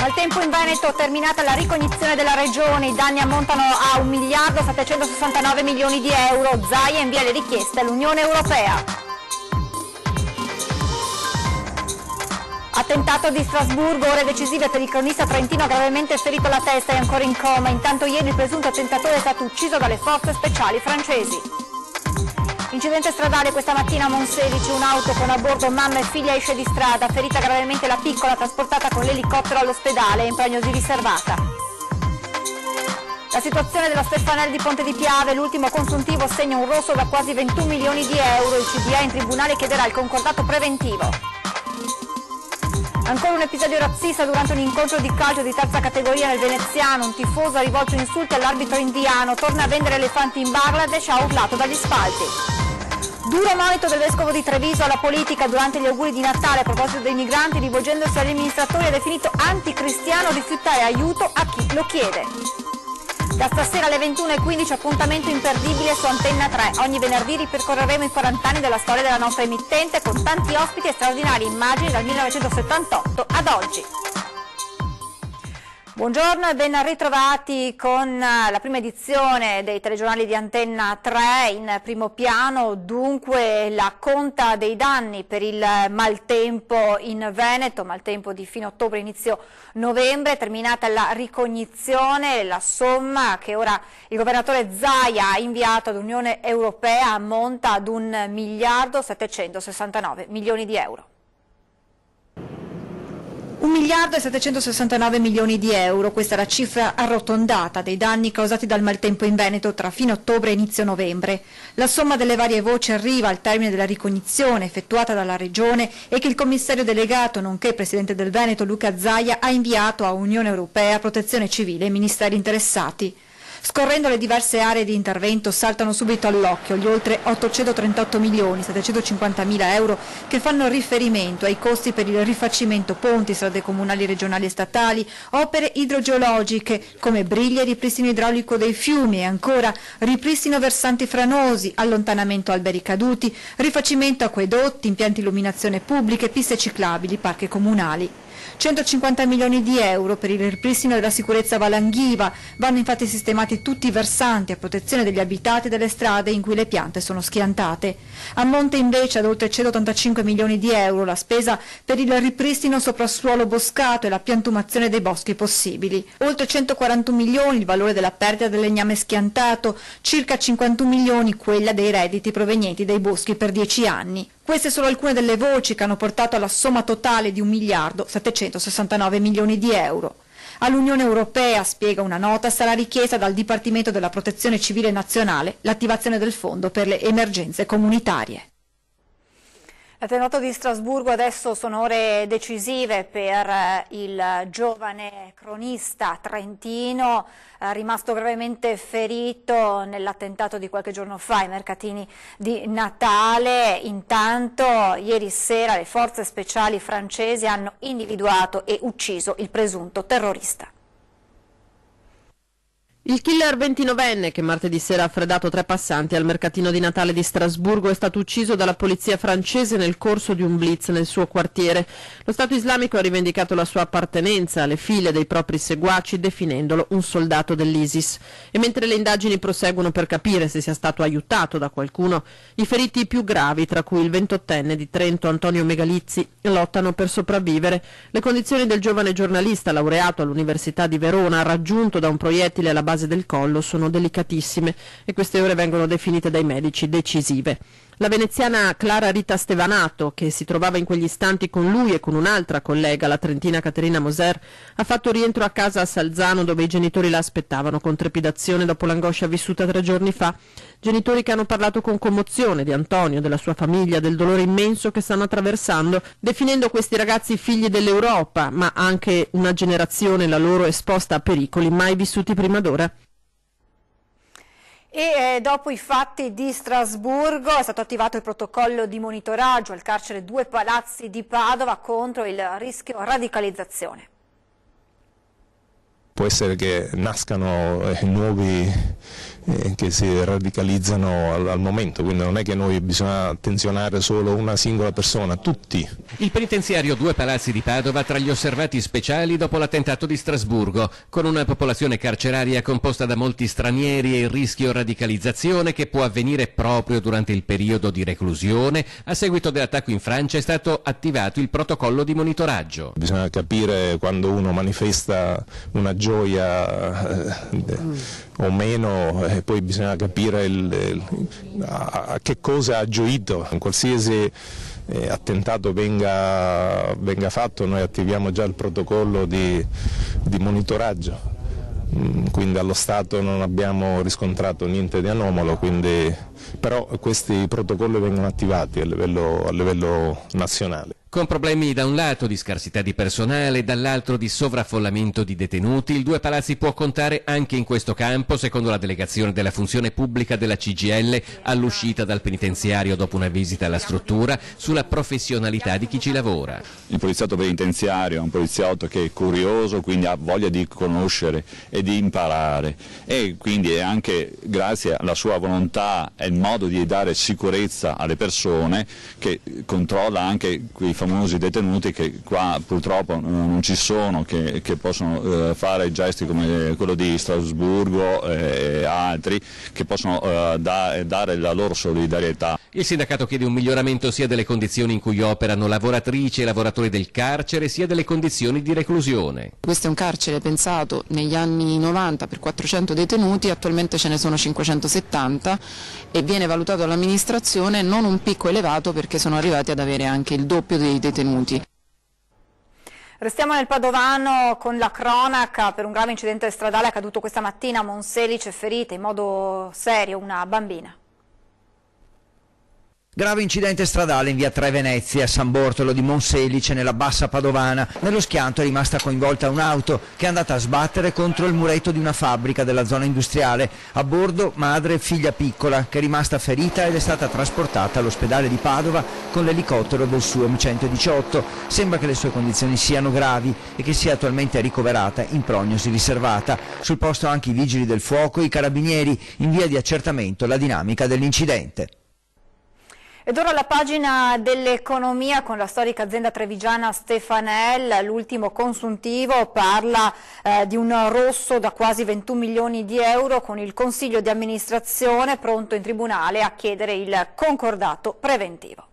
Maltempo in Veneto, terminata la ricognizione della regione, i danni ammontano a 1.769 milioni di euro. Zaia invia le richieste all'Unione Europea. Attentato di Strasburgo, ore decisive per il cronista trentino gravemente ferito alla testa e ancora in coma. Intanto ieri il presunto attentatore è stato ucciso dalle forze speciali francesi. Incidente stradale questa mattina a Monselice, un'auto con a bordo mamma e figlia esce di strada, ferita gravemente la piccola, trasportata con l'elicottero all'ospedale, in prognosi riservata. La situazione della Stefanel di Ponte di Piave, l'ultimo consuntivo segna un rosso da quasi 21 milioni di euro, il CDA in tribunale chiederà il concordato preventivo. Ancora un episodio razzista durante un incontro di calcio di terza categoria nel veneziano, un tifoso ha rivolto insulti all'arbitro indiano, torna a vendere elefanti in Bangladesh, ha urlato dagli spalti. Duro monito del vescovo di Treviso alla politica durante gli auguri di Natale a proposito dei migranti, rivolgendosi agli amministratori ha definito anticristiano rifiutare aiuto a chi lo chiede. Da stasera alle 21:15 appuntamento imperdibile su Antenna 3. Ogni venerdì ripercorreremo i 40 anni della storia della nostra emittente con tanti ospiti e straordinarie immagini dal 1978 ad oggi. Buongiorno e ben ritrovati con la prima edizione dei telegiornali di Antenna 3. In primo piano dunque la conta dei danni per il maltempo in Veneto, maltempo di fine ottobre, inizio novembre, terminata la ricognizione, la somma che ora il governatore Zaia ha inviato all'Unione Europea ammonta ad 1.769 milioni di euro. 1.769 milioni di euro, questa è la cifra arrotondata dei danni causati dal maltempo in Veneto tra fine ottobre e inizio novembre. La somma delle varie voci arriva al termine della ricognizione effettuata dalla Regione e che il commissario delegato, nonché presidente del Veneto Luca Zaia, ha inviato a Unione Europea, Protezione Civile e ministeri interessati. Scorrendo le diverse aree di intervento saltano subito all'occhio gli oltre 838 milioni 750 mila euro che fanno riferimento ai costi per il rifacimento ponti, strade comunali, regionali e statali, opere idrogeologiche come briglie e ripristino idraulico dei fiumi e ancora ripristino versanti franosi, allontanamento alberi caduti, rifacimento acquedotti, impianti illuminazione pubbliche, piste ciclabili, parchi comunali. 150 milioni di euro per il ripristino della sicurezza valanghiva, vanno infatti sistemati tutti i versanti a protezione degli abitati delle strade in cui le piante sono schiantate. Ammonta invece ad oltre 185 milioni di euro la spesa per il ripristino soprassuolo boscato e la piantumazione dei boschi possibili. Oltre 141 milioni il valore della perdita del legname schiantato, circa 51 milioni quella dei redditi provenienti dai boschi per 10 anni. Queste sono alcune delle voci che hanno portato alla somma totale di 1.769 milioni di euro. All'Unione Europea, spiega una nota, sarà richiesta dal Dipartimento della Protezione Civile Nazionale l'attivazione del Fondo per le emergenze comunitarie. L'attentato di Strasburgo adesso sono ore decisive per il giovane cronista trentino rimasto gravemente ferito nell'attentato di qualche giorno fa ai mercatini di Natale. Intanto ieri sera le forze speciali francesi hanno individuato e ucciso il presunto terrorista. Il killer 29enne che martedì sera ha fredato 3 passanti al mercatino di Natale di Strasburgo è stato ucciso dalla polizia francese nel corso di un blitz nel suo quartiere. Lo Stato islamico ha rivendicato la sua appartenenza alle file dei propri seguaci definendolo un soldato dell'ISIS. E mentre le indagini proseguono per capire se sia stato aiutato da qualcuno, i feriti più gravi, tra cui il 28enne di Trento Antonio Megalizzi, lottano per sopravvivere. Le condizioni del giovane giornalista laureato all'Università di Verona, raggiunto da un proiettile alla base del collo, sono delicatissime e queste ore vengono definite dai medici decisive. La veneziana Clara Rita Stevanato, che si trovava in quegli istanti con lui e con un'altra collega, la trentina Caterina Moser, ha fatto rientro a casa a Salzano dove i genitori la aspettavano con trepidazione dopo l'angoscia vissuta 3 giorni fa. Genitori che hanno parlato con commozione di Antonio, della sua famiglia, del dolore immenso che stanno attraversando, definendo questi ragazzi figli dell'Europa, ma anche una generazione la loro esposta a pericoli mai vissuti prima d'ora. E dopo i fatti di Strasburgo è stato attivato il protocollo di monitoraggio al carcere 2 Palazzi di Padova contro il rischio radicalizzazione. Può essere che nascano nuovi che si radicalizzano al momento, quindi non è che noi bisogna attenzionare solo una singola persona, tutti. Il penitenziario Due Palazzi di Padova tra gli osservati speciali dopo l'attentato di Strasburgo, con una popolazione carceraria composta da molti stranieri e il rischio radicalizzazione che può avvenire proprio durante il periodo di reclusione. A seguito dell'attacco in Francia è stato attivato il protocollo di monitoraggio. Bisogna capire quando uno manifesta una gioia o meno, e poi bisogna capire a che cosa ha gioito. In qualsiasi attentato venga fatto, noi attiviamo già il protocollo di monitoraggio, quindi allo Stato non abbiamo riscontrato niente di anomalo, però questi protocolli vengono attivati a livello nazionale. Con problemi da un lato di scarsità di personale e dall'altro di sovraffollamento di detenuti, il Due Palazzi può contare anche in questo campo, secondo la delegazione della funzione pubblica della CGIL all'uscita dal penitenziario dopo una visita alla struttura, sulla professionalità di chi ci lavora. Il poliziotto penitenziario è un poliziotto che è curioso, quindi ha voglia di conoscere e di imparare, e quindi è anche grazie alla sua volontà e il modo di dare sicurezza alle persone che controlla anche quei famosi detenuti che qua purtroppo non ci sono, che possono fare gesti come quello di Strasburgo e altri, che possono dare la loro solidarietà. Il sindacato chiede un miglioramento sia delle condizioni in cui operano lavoratrici e lavoratori del carcere, sia delle condizioni di reclusione. Questo è un carcere pensato negli anni 90 per 400 detenuti, attualmente ce ne sono 570 e viene valutato dall'amministrazione non un picco elevato, perché sono arrivati ad avere anche il doppio dei detenuti. Restiamo nel Padovano con la cronaca per un grave incidente stradale accaduto questa mattina a Monselice, ferita in modo serio una bambina. Grave incidente stradale in via Tre Venezie a San Bortolo di Monselice nella bassa padovana. Nello schianto è rimasta coinvolta un'auto che è andata a sbattere contro il muretto di una fabbrica della zona industriale. A bordo madre e figlia piccola, che è rimasta ferita ed è stata trasportata all'ospedale di Padova con l'elicottero del SUEM 118. Sembra che le sue condizioni siano gravi e che sia attualmente ricoverata in prognosi riservata. Sul posto anche i vigili del fuoco e i carabinieri, in via di accertamento la dinamica dell'incidente. Ed ora la pagina dell'economia con la storica azienda trevigiana Stefanel. L'ultimo consuntivo parla di un rosso da quasi 21 milioni di euro, con il consiglio di amministrazione pronto in tribunale a chiedere il concordato preventivo.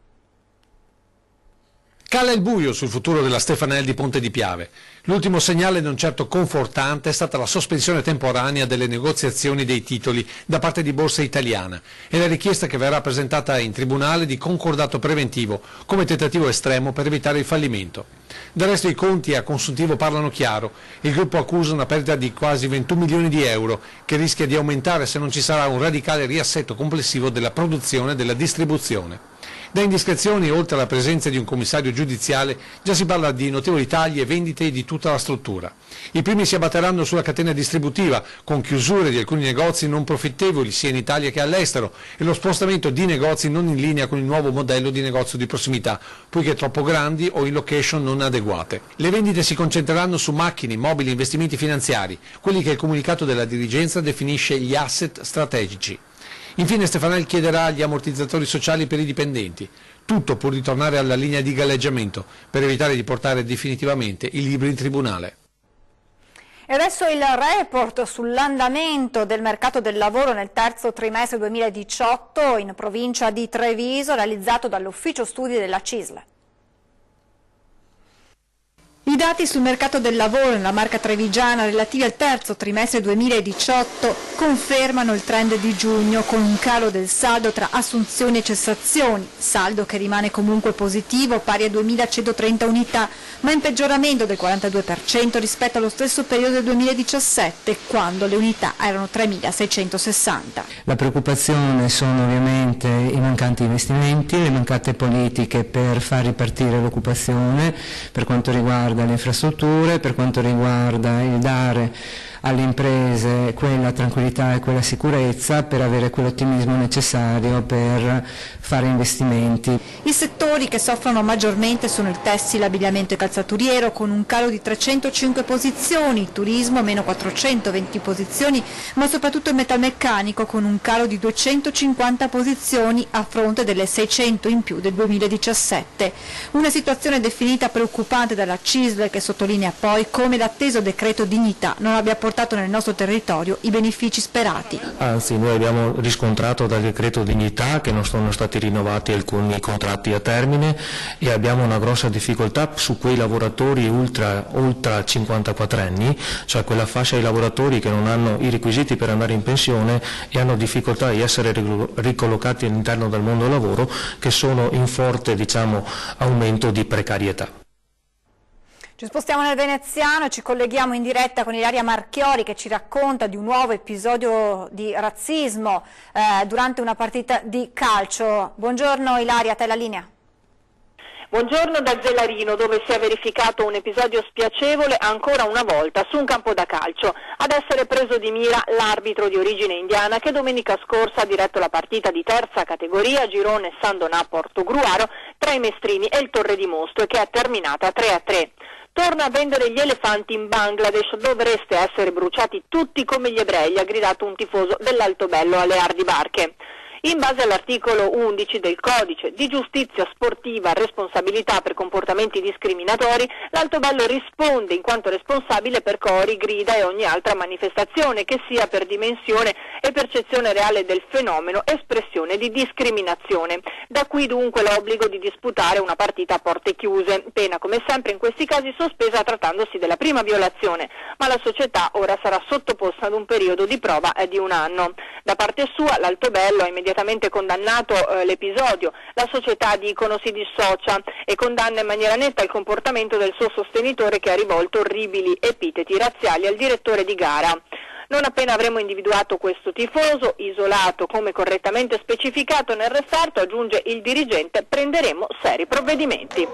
Cala il buio sul futuro della Stefanel di Ponte di Piave. L'ultimo segnale non certo confortante è stata la sospensione temporanea delle negoziazioni dei titoli da parte di Borsa Italiana e la richiesta che verrà presentata in tribunale di concordato preventivo come tentativo estremo per evitare il fallimento. Del resto i conti a consuntivo parlano chiaro. Il gruppo accusa una perdita di quasi 21 milioni di euro che rischia di aumentare se non ci sarà un radicale riassetto complessivo della produzione e della distribuzione. Da indiscrezioni, oltre alla presenza di un commissario giudiziale, già si parla di notevoli tagli e vendite di tutta la struttura. I primi si abbatteranno sulla catena distributiva, con chiusure di alcuni negozi non profittevoli sia in Italia che all'estero e lo spostamento di negozi non in linea con il nuovo modello di negozio di prossimità, poiché troppo grandi o in location non adeguate. Le vendite si concentreranno su macchine, immobili e investimenti finanziari, quelli che il comunicato della dirigenza definisce gli asset strategici. Infine Stefanel chiederà gli ammortizzatori sociali per i dipendenti, tutto pur di tornare alla linea di galleggiamento, per evitare di portare definitivamente i libri in tribunale. E adesso il report sull'andamento del mercato del lavoro nel terzo trimestre 2018 in provincia di Treviso, realizzato dall'Ufficio Studi della CISL. I dati sul mercato del lavoro nella Marca trevigiana relativi al terzo trimestre 2018 confermano il trend di giugno, con un calo del saldo tra assunzioni e cessazioni, saldo che rimane comunque positivo, pari a 2.130 unità, ma in peggioramento del 42% rispetto allo stesso periodo del 2017, quando le unità erano 3.660. La preoccupazione sono ovviamente i mancanti investimenti, le mancate politiche per far ripartire l'occupazione per quanto riguarda le infrastrutture, per quanto riguarda il dare alle imprese quella tranquillità e quella sicurezza per avere quell'ottimismo necessario per fare investimenti. I settori che soffrono maggiormente sono il tessile, abbigliamento e calzaturiero, con un calo di 305 posizioni, il turismo meno 420 posizioni, ma soprattutto il metalmeccanico con un calo di 250 posizioni a fronte delle 600 in più del 2017. Una situazione definita preoccupante dalla CISL, che sottolinea poi come l'atteso decreto dignità non abbia portato nel nostro territorio i benefici sperati. Anzi, noi abbiamo riscontrato dal decreto dignità che non sono stati rinnovati alcuni contratti a termine e abbiamo una grossa difficoltà su quei lavoratori ultra 54 anni, cioè quella fascia di lavoratori che non hanno i requisiti per andare in pensione e hanno difficoltà di essere ricollocati all'interno del mondo del lavoro, che sono in forte, aumento di precarietà. Ci spostiamo nel veneziano e ci colleghiamo in diretta con Ilaria Marchiori, che ci racconta di un nuovo episodio di razzismo durante una partita di calcio. Buongiorno Ilaria, a te la linea. Buongiorno da Zellarino, dove si è verificato un episodio spiacevole ancora una volta su un campo da calcio. Ad essere preso di mira l'arbitro di origine indiana che domenica scorsa ha diretto la partita di terza categoria girone San Donà Portogruaro tra i Mestrini e il Torre di Mosto, e che è terminata 3-3. Torna a vendere gli elefanti in Bangladesh, dovreste essere bruciati tutti come gli ebrei, ha gridato un tifoso dell'Altobello alle Ardi Barche. In base all'articolo 11 del Codice di Giustizia Sportiva, responsabilità per comportamenti discriminatori, l'Altobello risponde in quanto responsabile per cori, grida e ogni altra manifestazione che sia per dimensione e percezione reale del fenomeno espressione di discriminazione. Da qui dunque l'obbligo di disputare una partita a porte chiuse, pena come sempre in questi casi sospesa trattandosi della prima violazione, ma la società ora sarà sottoposta ad un periodo di prova di 1 anno. Da parte sua l'Altobello ha immediatamente condannato l'episodio, la società dicono si dissocia e condanna in maniera netta il comportamento del suo sostenitore, che ha rivolto orribili epiteti razziali al direttore di gara. Non appena avremo individuato questo tifoso, isolato come correttamente specificato nel referto, aggiunge il dirigente, prenderemo seri provvedimenti.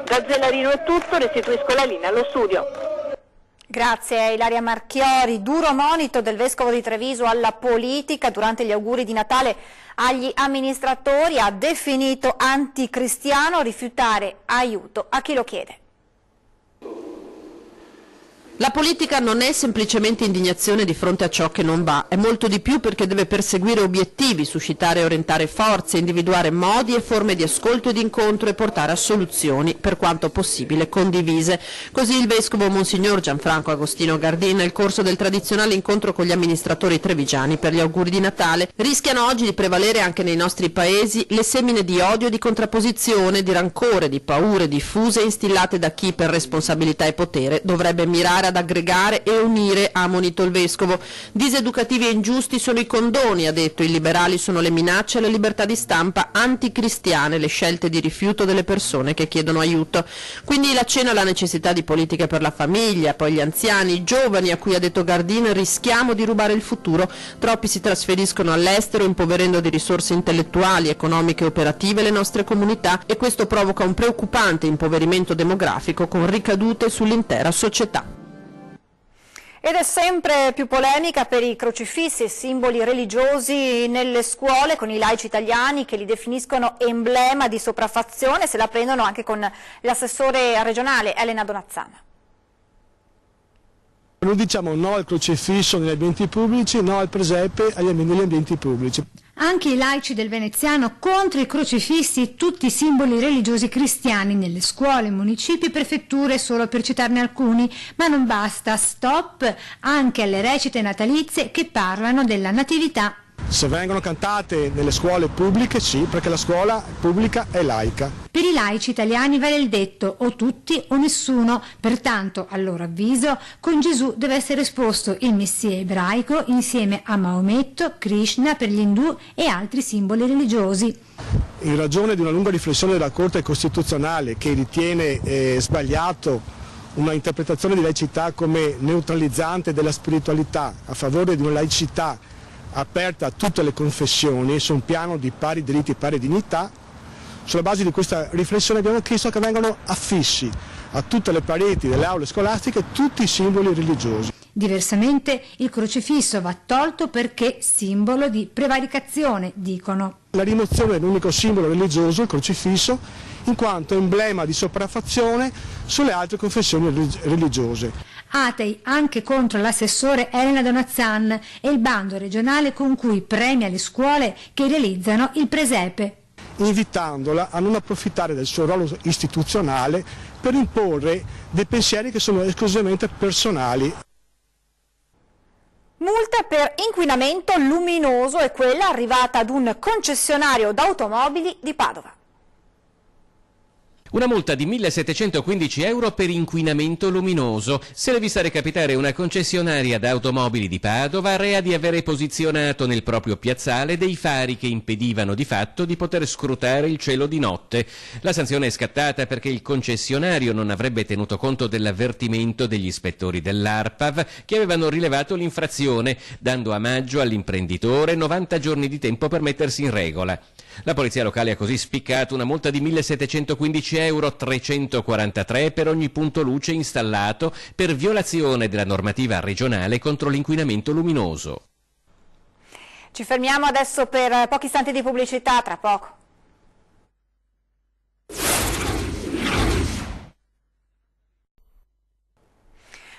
Da Zellarino è tutto, restituisco la linea allo studio. Grazie Ilaria Marchiori. Duro monito del Vescovo di Treviso alla politica durante gli auguri di Natale agli amministratori. Ha definito anticristiano rifiutare aiuto a chi lo chiede. La politica non è semplicemente indignazione di fronte a ciò che non va, è molto di più, perché deve perseguire obiettivi, suscitare e orientare forze, individuare modi e forme di ascolto e di incontro e portare a soluzioni, per quanto possibile, condivise. Così il Vescovo Monsignor Gianfranco Agostino Gardin, nel corso del tradizionale incontro con gli amministratori trevigiani per gli auguri di Natale. Rischiano oggi di prevalere anche nei nostri paesi le semine di odio, di contrapposizione, di rancore, di paure diffuse e instillate da chi per responsabilità e potere dovrebbe mirare ad aggregare e unire, ha ammonito il Vescovo. Diseducativi e ingiusti sono i condoni, ha detto, i liberali sono le minacce alle libertà di stampa, anticristiane le scelte di rifiuto delle persone che chiedono aiuto. Quindi la cena alla necessità di politiche per la famiglia, poi gli anziani, i giovani, a cui ha detto Gardin rischiamo di rubare il futuro, troppi si trasferiscono all'estero impoverendo di risorse intellettuali, economiche e operative le nostre comunità, e questo provoca un preoccupante impoverimento demografico con ricadute sull'intera società. Ed è sempre più polemica per i crocifissi e simboli religiosi nelle scuole, con i laici italiani che li definiscono emblema di sopraffazione. Se la prendono anche con l'assessore regionale Elena Donazzana. Noi diciamo no al crocifisso negli ambienti pubblici, no al presepe negli ambienti pubblici. Anche i laici del veneziano contro i crocifissi e tutti i simboli religiosi cristiani nelle scuole, municipi e prefetture, solo per citarne alcuni. Ma non basta, stop anche alle recite natalizie che parlano della natività. Se vengono cantate nelle scuole pubbliche, sì, perché la scuola pubblica è laica. Per i laici italiani vale il detto o tutti o nessuno, pertanto, a loro avviso, con Gesù deve essere esposto il Messia ebraico insieme a Maometto, Krishna per gli indù e altri simboli religiosi. In ragione di una lunga riflessione della Corte Costituzionale, che ritiene sbagliato una interpretazione di laicità come neutralizzante della spiritualità a favore di una laicità aperta a tutte le confessioni su un piano di pari diritti e pari dignità, sulla base di questa riflessione abbiamo chiesto che vengano affissi a tutte le pareti delle aule scolastiche tutti i simboli religiosi. Diversamente il crocifisso va tolto perché simbolo di prevaricazione, dicono. La rimozione dell'unico simbolo religioso, il crocifisso, in quanto emblema di sopraffazione sulle altre confessioni religiose. Atei anche contro l'assessore Elena Donazan e il bando regionale con cui premia le scuole che realizzano il presepe, invitandola a non approfittare del suo ruolo istituzionale per imporre dei pensieri che sono esclusivamente personali. Multa per inquinamento luminoso è quella arrivata ad un concessionario d'automobili di Padova. Una multa di 1.715 euro per inquinamento luminoso. Se l'è vista recapitare una concessionaria d'automobili di Padova, rea di avere posizionato nel proprio piazzale dei fari che impedivano di fatto di poter scrutare il cielo di notte. La sanzione è scattata perché il concessionario non avrebbe tenuto conto dell'avvertimento degli ispettori dell'ARPAV che avevano rilevato l'infrazione, dando a maggio all'imprenditore 90 giorni di tempo per mettersi in regola. La polizia locale ha così spiccato una multa di 1.715 euro 343 per ogni punto luce installato per violazione della normativa regionale contro l'inquinamento luminoso. Ci fermiamo adesso per pochi istanti di pubblicità, tra poco.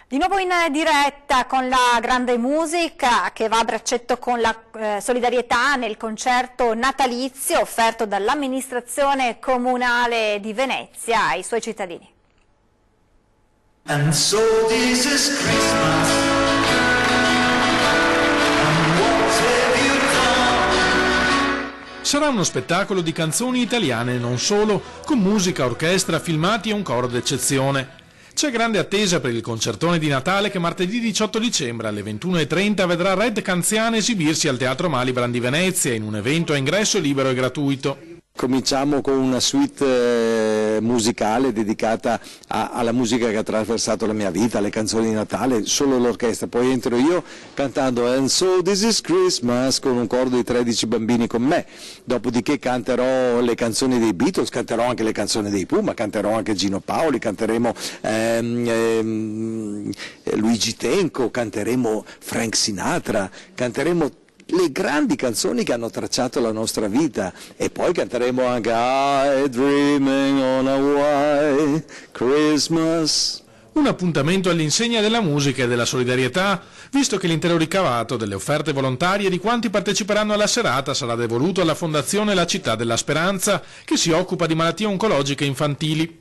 Di nuovo in diretta con la grande musica che va a braccetto con la solidarietà nel concerto natalizio offerto dall'amministrazione comunale di Venezia ai suoi cittadini. And so this is Christmas. And what have you done? Sarà uno spettacolo di canzoni italiane e non solo, con musica, orchestra, filmati e un coro d'eccezione. C'è grande attesa per il concertone di Natale che martedì 18 dicembre alle 21:30 vedrà Red Canziane esibirsi al Teatro Malibran di Venezia in un evento a ingresso libero e gratuito. Cominciamo con una suite musicale dedicata alla musica che ha attraversato la mia vita, alle canzoni di Natale, solo l'orchestra, poi entro io cantando And so this is Christmas con un coro di 13 bambini con me, dopodiché canterò le canzoni dei Beatles, canterò anche le canzoni dei Puma, canterò anche Gino Paoli, canteremo Luigi Tenco, canteremo Frank Sinatra, canteremo le grandi canzoni che hanno tracciato la nostra vita e poi canteremo anche I Dreaming on a White Christmas. Un appuntamento all'insegna della musica e della solidarietà, visto che l'intero ricavato delle offerte volontarie di quanti parteciperanno alla serata sarà devoluto alla Fondazione La Città della Speranza, che si occupa di malattie oncologiche infantili.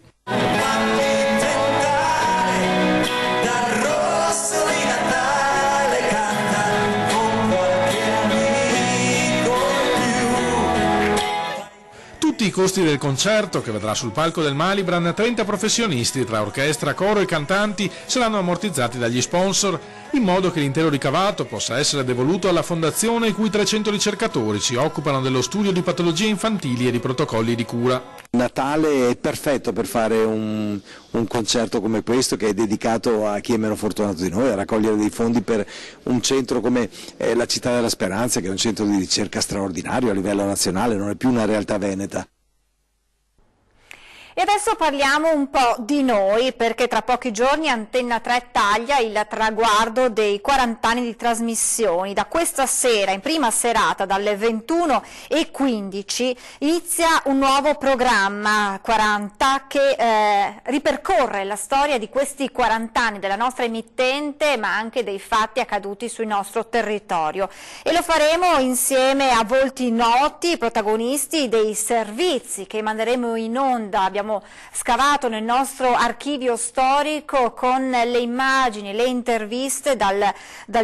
Tutti i costi del concerto, che vedrà sul palco del Malibran 30 professionisti tra orchestra, coro e cantanti, saranno ammortizzati dagli sponsor, in modo che l'intero ricavato possa essere devoluto alla fondazione i cui 300 ricercatori si occupano dello studio di patologie infantili e di protocolli di cura. Natale è perfetto per fare un concerto come questo, che è dedicato a chi è meno fortunato di noi, a raccogliere dei fondi per un centro come la Città della Speranza, che è un centro di ricerca straordinario a livello nazionale, non è più una realtà veneta. E adesso parliamo un po' di noi, perché tra pochi giorni Antenna 3 taglia il traguardo dei 40 anni di trasmissioni. Da questa sera, in prima serata, dalle 21:15, inizia un nuovo programma 40 che ripercorre la storia di questi 40 anni della nostra emittente, ma anche dei fatti accaduti sul nostro territorio. E lo faremo insieme a volti noti, protagonisti dei servizi che manderemo in onda. Abbiamo scavato nel nostro archivio storico con le immagini, le interviste dal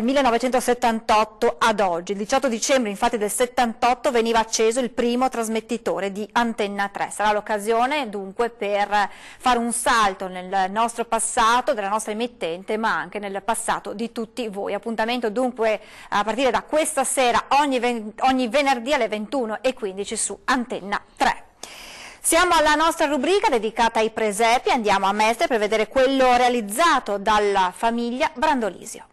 1978 ad oggi. Il 18 dicembre infatti del 78 veniva acceso il primo trasmettitore di Antenna 3. Sarà l'occasione dunque per fare un salto nel nostro passato, della nostra emittente, ma anche nel passato di tutti voi. Appuntamento dunque a partire da questa sera ogni venerdì alle 21:15 su Antenna 3. Siamo alla nostra rubrica dedicata ai presepi, andiamo a Mestre per vedere quello realizzato dalla famiglia Brandolisio.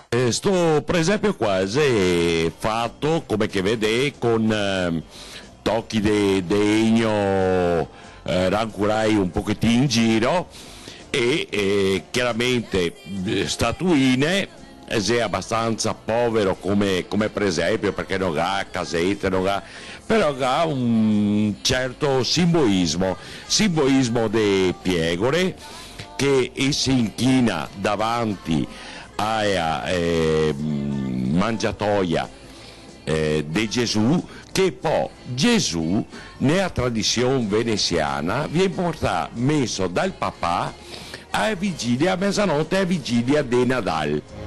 Questo presepio qua è fatto, come che vede, con tocchi di legno rancurai un pochettino in giro e chiaramente statuine è abbastanza povero come presepio, perché non ha casette, però ha un certo simbolismo di Piegore, che si inchina davanti alla mangiatoia di Gesù, che poi Gesù nella tradizione veneziana viene portato, messo dal papà a vigilia, a mezzanotte, a vigilia di Natale.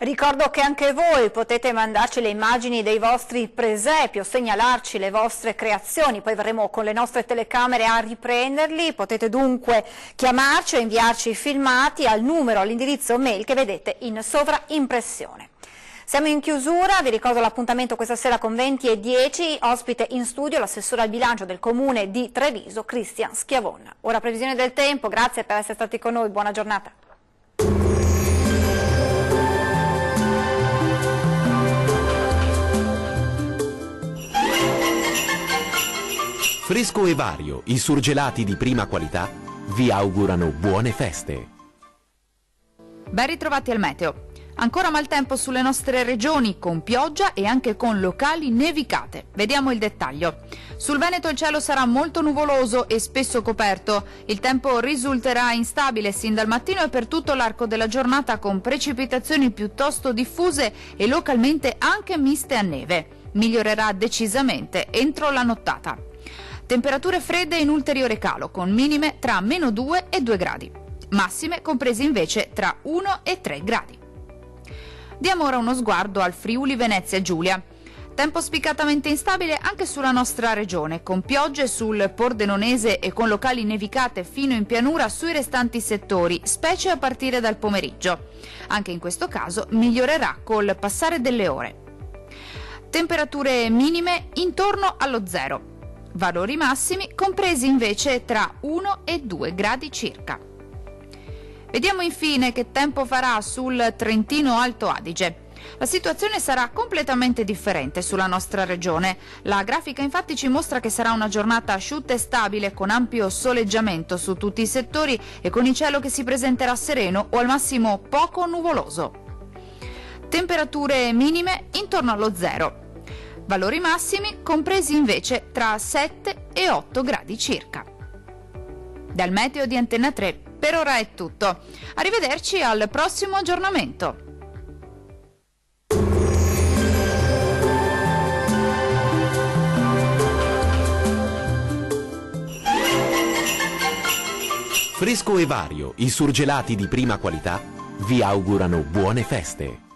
Ricordo che anche voi potete mandarci le immagini dei vostri presepi o segnalarci le vostre creazioni, poi verremo con le nostre telecamere a riprenderli. Potete dunque chiamarci o inviarci i filmati al numero, all'indirizzo mail che vedete in sovraimpressione. Siamo in chiusura, vi ricordo l'appuntamento questa sera con 20:10, ospite in studio l'assessore al bilancio del comune di Treviso, Cristian Schiavon. Ora previsione del tempo, grazie per essere stati con noi, buona giornata. Fresco e Vario, i surgelati di prima qualità, vi augurano buone feste. Ben ritrovati al meteo. Ancora maltempo sulle nostre regioni, con pioggia e anche con locali nevicate. Vediamo il dettaglio. Sul Veneto il cielo sarà molto nuvoloso e spesso coperto. Il tempo risulterà instabile sin dal mattino e per tutto l'arco della giornata, con precipitazioni piuttosto diffuse e localmente anche miste a neve. Migliorerà decisamente entro la nottata. Temperature fredde in ulteriore calo, con minime tra -2 e 2 gradi. Massime comprese invece tra 1 e 3 gradi. Diamo ora uno sguardo al Friuli Venezia Giulia. Tempo spiccatamente instabile anche sulla nostra regione, con piogge sul Pordenonese e con locali nevicate fino in pianura sui restanti settori, specie a partire dal pomeriggio. Anche in questo caso migliorerà col passare delle ore. Temperature minime intorno allo 0. Valori massimi compresi invece tra 1 e 2 gradi circa. Vediamo infine che tempo farà sul Trentino Alto Adige. La situazione sarà completamente differente sulla nostra regione. La grafica infatti ci mostra che sarà una giornata asciutta e stabile, con ampio soleggiamento su tutti i settori e con il cielo che si presenterà sereno o al massimo poco nuvoloso. Temperature minime intorno allo 0. Valori massimi compresi invece tra 7 e 8 gradi circa. Dal meteo di Antenna 3 per ora è tutto. Arrivederci al prossimo aggiornamento. Fresco e Vario, i surgelati di prima qualità, vi augurano buone feste.